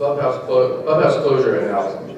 clubhouse closure analysis.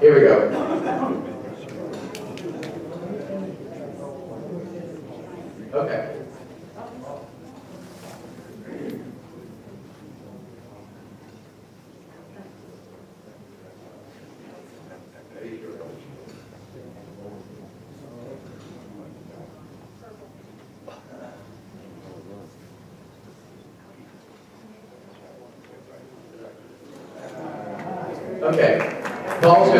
Here we go. Okay. Okay. Paul's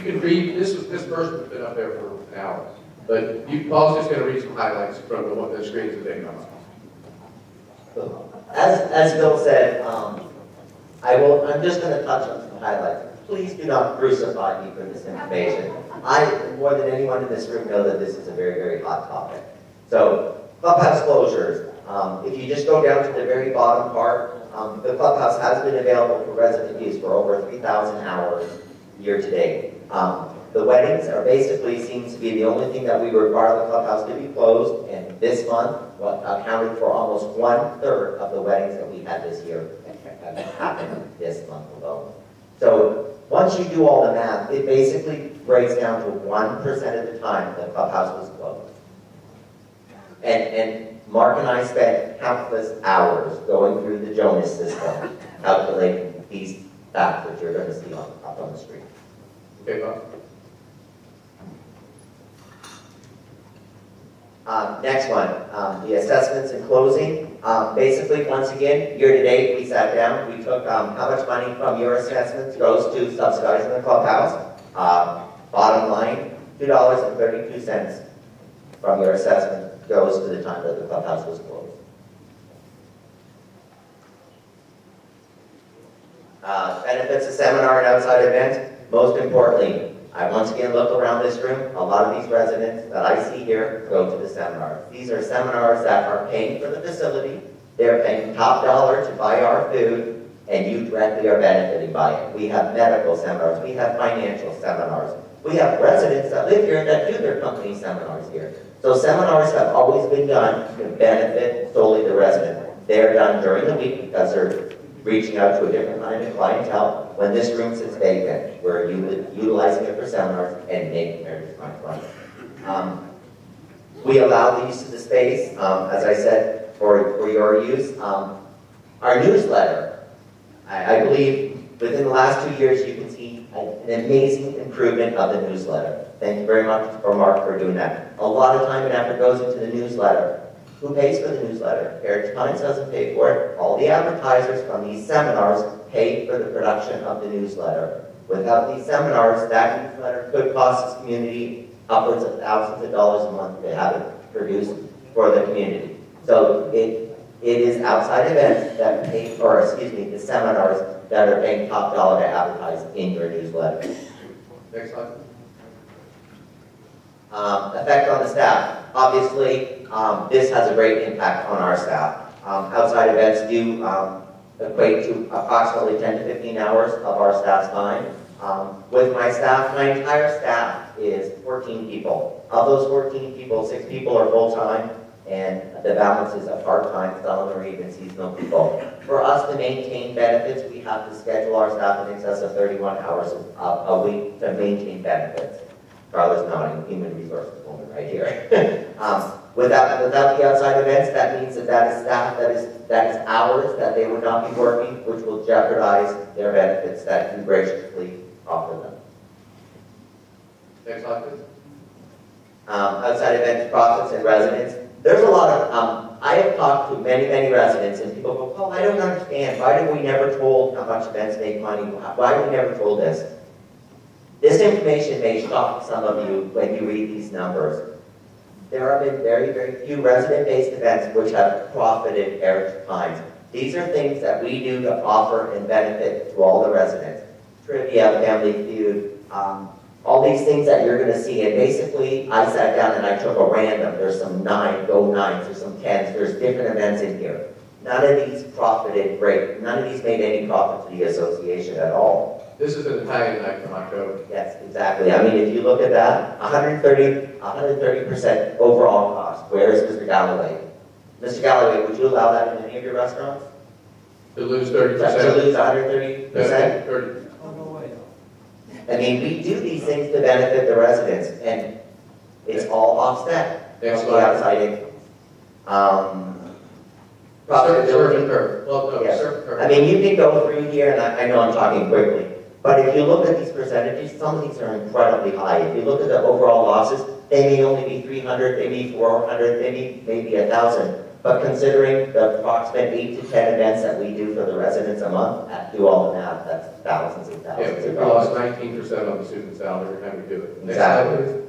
you can read, this first has been up there for an hour, but Paul's just going to read some highlights from the screens that they come up. As Bill said, I'm just going to touch on some highlights. Please do not crucify me for this information. I, more than anyone in this room, know that this is a very, very hot topic. So, clubhouse closures. If you just go down to the very bottom part, the clubhouse has been available for resident use for over 3,000 hours year to date. The weddings are basically seems to be the only thing that we require the clubhouse to be closed, and this month accounted for almost 1/3 of the weddings that we had this year have happened this month alone. So once you do all the math, it basically breaks down to 1% of the time the clubhouse was closed. And Mark and I spent countless hours going through the Jonas system, calculating these facts that you're going to see up on the screen. Okay, Bob. Next one, the assessments and closing. Basically, once again, year to date, we sat down, we took how much money from your assessments goes to subsidizing the clubhouse. Bottom line, $2.32 from your assessment goes to the time that the clubhouse was closed. Benefits of seminar and outside events. Most importantly, I once again look around this room. A lot of these residents that I see here go to the seminars. These are seminars that are paying for the facility. They're paying top dollar to buy our food, and you directly are benefiting by it. We have medical seminars. We have financial seminars. We have residents that live here that do their company seminars here. So seminars have always been done to benefit solely the resident. They're done during the week because they're reaching out to a different kind of clientele. When this room sits vacant, we're utilizing it for seminars and making very much money. We allow the use of the space, as I said, for your use. Our newsletter, I believe within the last 2 years you can see an amazing improvement of the newsletter. Thank you very much for Mark for doing that. A lot of time and effort goes into the newsletter. Who pays for the newsletter? Heritage Clients doesn't pay for it. All the advertisers from these seminars pay for the production of the newsletter. Without these seminars, that newsletter could cost this community upwards of thousands of dollars a month to have it produced for the community. So it is outside events that pay, or excuse me, the seminars that are paying top dollar to advertise in your newsletter. Next slide. Effect on the staff. Obviously, this has a great impact on our staff. Outside events do equate to approximately 10 to 15 hours of our staff's time. With my staff, my entire staff is 14 people. Of those 14 people, 6 people are full-time, and the balance is a part-time, some or even seasonal people. For us to maintain benefits, we have to schedule our staff in excess of 31 hours a week to maintain benefits. Carla's nodding, human resources woman right here. Without the outside events, that means that is staff that is hours that they would not be working, which will jeopardize their benefits that you graciously offer them. Next slide, please. Outside events, profits, and residents. There's a lot of, I have talked to many, many residents, and people go, oh, I don't understand. Why did we never told how much events make money? Why were we never told this? This information may shock some of you when you read these numbers. There have been very, very few resident-based events which have profited Heritage Pines. These are things that we do to offer and benefit to all the residents. Trivia, Family Feud, all these things that you're going to see. And basically, I sat down and I took a random. There's some 9, go 9s, there's some 10s, there's different events in here. None of these profited great. None of these made any profit to the association at all. This is an Italian night from October. Yes, exactly. I mean, if you look at that, 130% overall cost. Where is Mr. Galloway? Mr. Galloway, would you allow that in any of your restaurants? To lose 30%? To lose 130%? 30. I mean, we do these things to benefit the residents, and it's all offset from the outside income. Profitability. Yes. I mean, you can go through here, and I know I'm talking quickly, but if you look at these percentages, some of these are incredibly high. If you look at the overall losses, they may only be 300, they may be 400, maybe 1,000. But considering the approximate 8 to 10 events that we do for the residents a month, do all the math, that's thousands and thousands of dollars. We lost 19% on the student salary every time we do it. Exactly.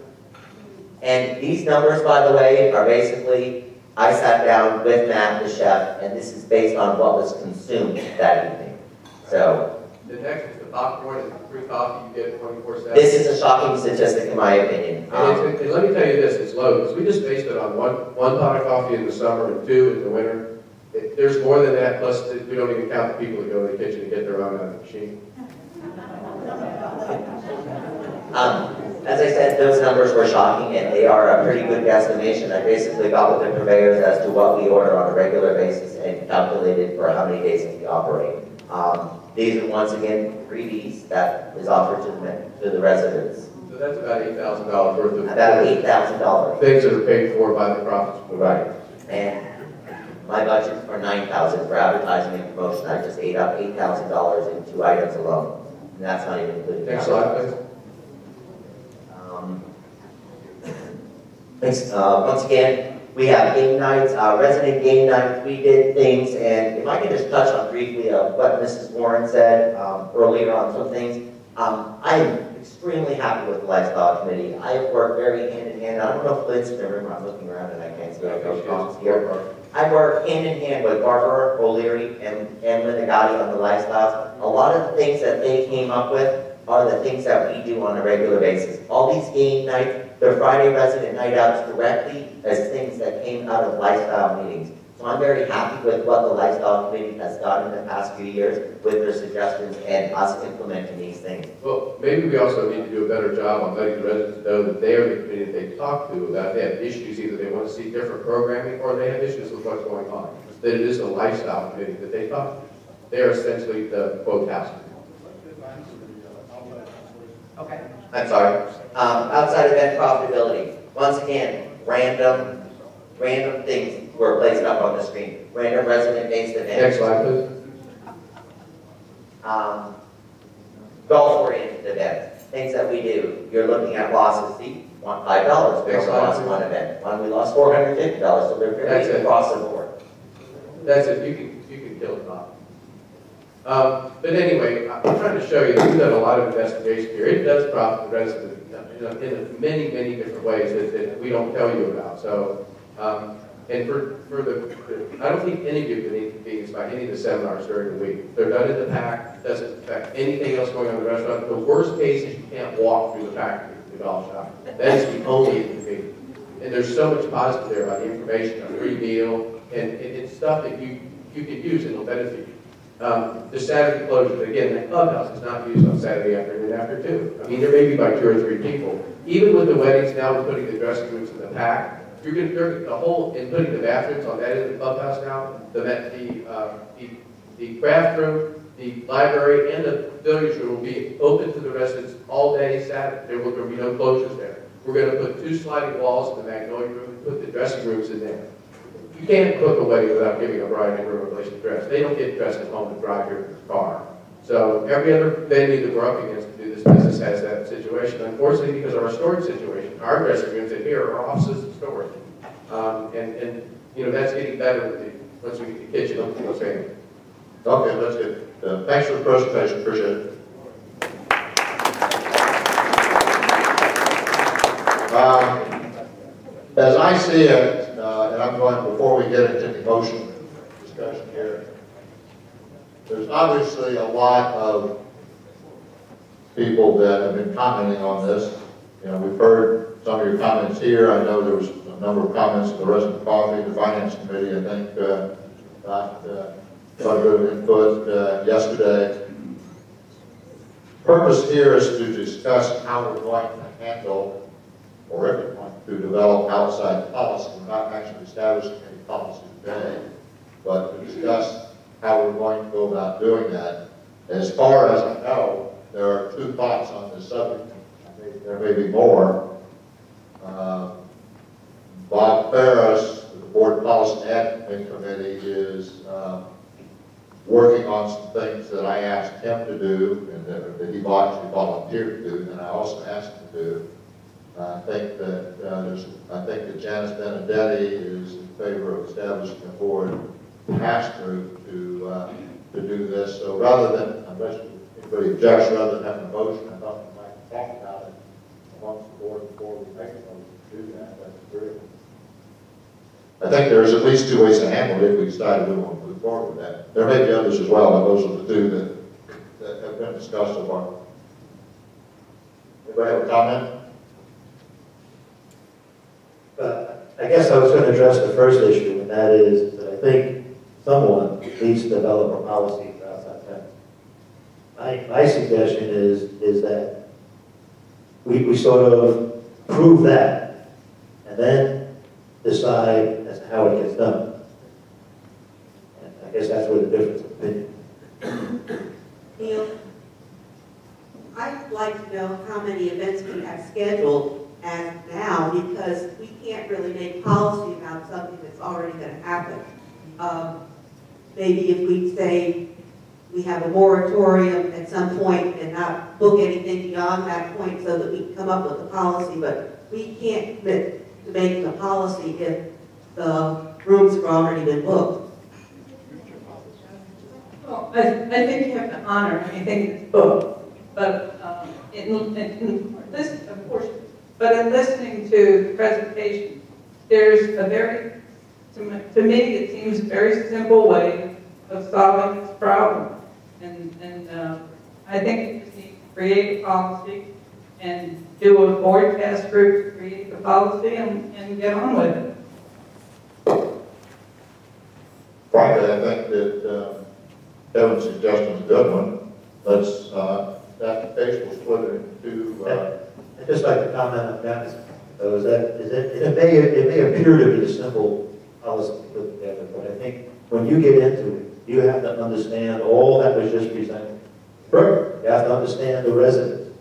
And these numbers, by the way, are basically, I sat down with Matt, the chef, and this is based on what was consumed that evening. So, the next is the popcorn and free coffee you get 24/7. This is a shocking statistic in my opinion. And let me tell you this, it's low, because we just based it on one pot of coffee in the summer and 2 in the winter. There's more than that, plus we don't even count the people that go to the kitchen and get their own out of the machine. As I said, those numbers were shocking, and they are a pretty good guesstimation. I basically got with the purveyors as to what we order on a regular basis and calculated for how many days we operate. These are, once again, freebies that is offered to the residents. So that's about $8,000 worth of... About $8,000. Things that are paid for by the profits. Right. And my budget's for $9,000 for advertising and promotion. I just ate up $8,000 in 2 items alone. And that's not even including... Next slide, please. Once again, we have game nights, resident game nights. We did things, and if I can just touch on briefly what Mrs. Warren said earlier on some things. I'm extremely happy with the Lifestyle Committee. I have worked very hand in hand. I don't know if Lynn's in the room. I'm looking around and I can't see our Coach Thomas here. I work hand in hand with Barbara O'Leary and Linda Gotti on the Lifestyles. A lot of the things that they came up with are the things that we do on a regular basis. All these game nights, the Friday resident night outs directly as things that came out of lifestyle meetings. So I'm very happy with what the Lifestyle Committee has done in the past few years with their suggestions and us implementing these things. Well, maybe we also need to do a better job on letting the residents know that they are the committee that they talk to about if they have issues, either they want to see different programming or they have issues with what's going on. That it is the Lifestyle Committee that they talk to. They are essentially the quote house. Okay. I'm sorry. Outside event profitability. Once again, random things were placed up on the screen. Random resident-based events. Next slide, please. Golf-oriented events. Things that we do. You're looking at losses. See, $5. We lost one event. One we lost $450. So they're very across the board. That's it. You can kill it off. But anyway, I'm trying to show you that we've done a lot of investigation here. It does profit the residents in many, many different ways that we don't tell you about. So, and for the, I don't think any of you have been inconvenienced by any of the seminars during the week. They're done in the pack. Doesn't affect anything else going on in the restaurant. The worst case is you can't walk through the factory to the golf shop. That is the only inconvenience. And there's so much positive there about the information, a free meal, and it's stuff that you can use and it'll benefit you. The Saturday closure, again, the clubhouse is not used on Saturday afternoon after 2. I mean, there may be by 2 or 3 people. Even with the weddings, now we're putting the dressing rooms in the pack. You're going to the whole, and putting the bathrooms on that end of the clubhouse now, the craft room, the library, and the billiards room will be open to the residents all day Saturday. There will be no closures there. We're going to put 2 sliding walls in the Magnolia room and put the dressing rooms in there. You can't cook a wedding without giving a bride and groom a place to dress. They don't get dressed at home and drive your car. So every other venue that we're up against to do this business has that situation. Unfortunately, because of our storage situation, our dressing rooms in here are offices and storage. And you know, that's getting better with the, once we get the kitchen up to the same. Okay, that's good. Thanks for the presentation. Appreciate it. As I see it, and I'm going, before we get into the motion discussion here, there's obviously a lot of people that have been commenting on this. You know, we've heard some of your comments here. I know there was a number of comments at the Resident Coffee, the Finance Committee, I think, got quite a bit of input yesterday. Purpose here is to discuss how we're going to handle, or if we're going to develop outside policy. We're not actually establishing any policy today, but to discuss how we're going to go about doing that. As far as I know, there are two thoughts on this subject. There may be more. Bob Ferris, the Board Policy and Admin Committee, is working on some things that I asked him to do and that he actually volunteered to do, and I also asked him to do. I think that Janice Benedetti is in favor of establishing a board task group to do this. So rather than, unless anybody objects, rather than having a motion, I thought we might talk about it amongst the board before we make a motion to do that. That's agreeable. I think there's at least two ways to handle it if we decide we want to move forward with that. There may be others as well, but those are the two that have been discussed so far. Anybody have a comment? I guess I was going to address the first issue, and that is that I think someone needs to develop a policy for outside tenants. My suggestion is that we sort of prove that, and then decide as to how it gets done. And I guess that's where the difference of opinion. Neil, I'd like to know how many events we have scheduled as now, because we can't really make policy about something that's already going to happen. Maybe if we say we have a moratorium at some point and not book anything beyond that point so that we can come up with a policy, but we can't commit to making a policy if the rooms have already been booked. Well, I think you have to honor anything that's booked, but in this, of course, but in listening to the presentation, there's a very, to me, it seems a very simple way of solving this problem. And I think we just need to create a policy and do a board task group to create the policy and get on with it. Frankly, I think that Kevin's suggestion is a good one. Let's, that case will split it into two. I'd just like to comment on that. It may appear to be a simple policy to put together, but I think when you get into it, you have to understand all that was just presented. Sure. You have to understand the residents.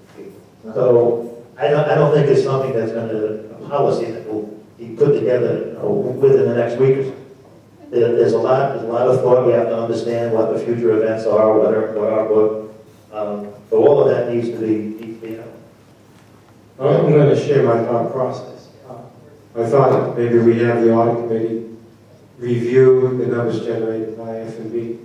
So I don't think it's something that's going to, a policy that will be put together within the next week or so. There's a lot of thought. We have to understand what the future events are, what are booked. So all of that needs to be done. I'm going to share my thought process. I thought maybe we have the audit committee review the numbers generated by F&B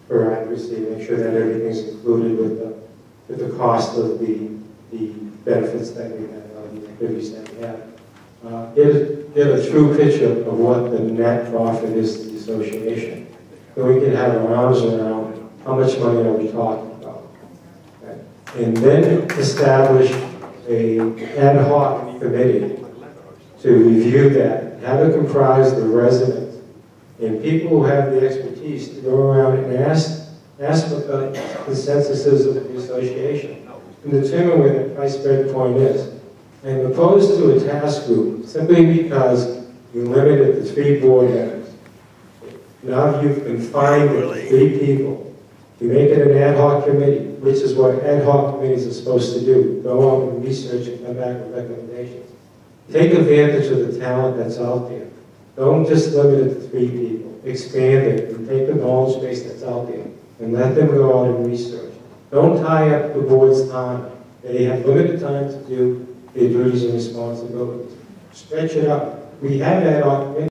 for accuracy, make sure that everything's included with the cost of the benefits that we have, the activities that we have. Get a true picture of what the net profit is to the association. So we can have our arms around how much money are we talking about. Okay? And then establish an ad hoc committee to review that, have it comprise the residents and people who have the expertise to go around and ask what the consensus is of the association and determine where the price spread point is. I'm opposed to a task group simply because you limit it to 3 board members. Now you've confined it to 3 people. You make it an ad hoc committee, which is what ad hoc committees are supposed to do. Go out and research and come back with recommendations. Take advantage of the talent that's out there. Don't just limit it to 3 people. Expand it and take the knowledge base that's out there and let them go out and research. Don't tie up the board's time. They have limited time to do their duties and responsibilities. Stretch it out. We have ad hoc committees.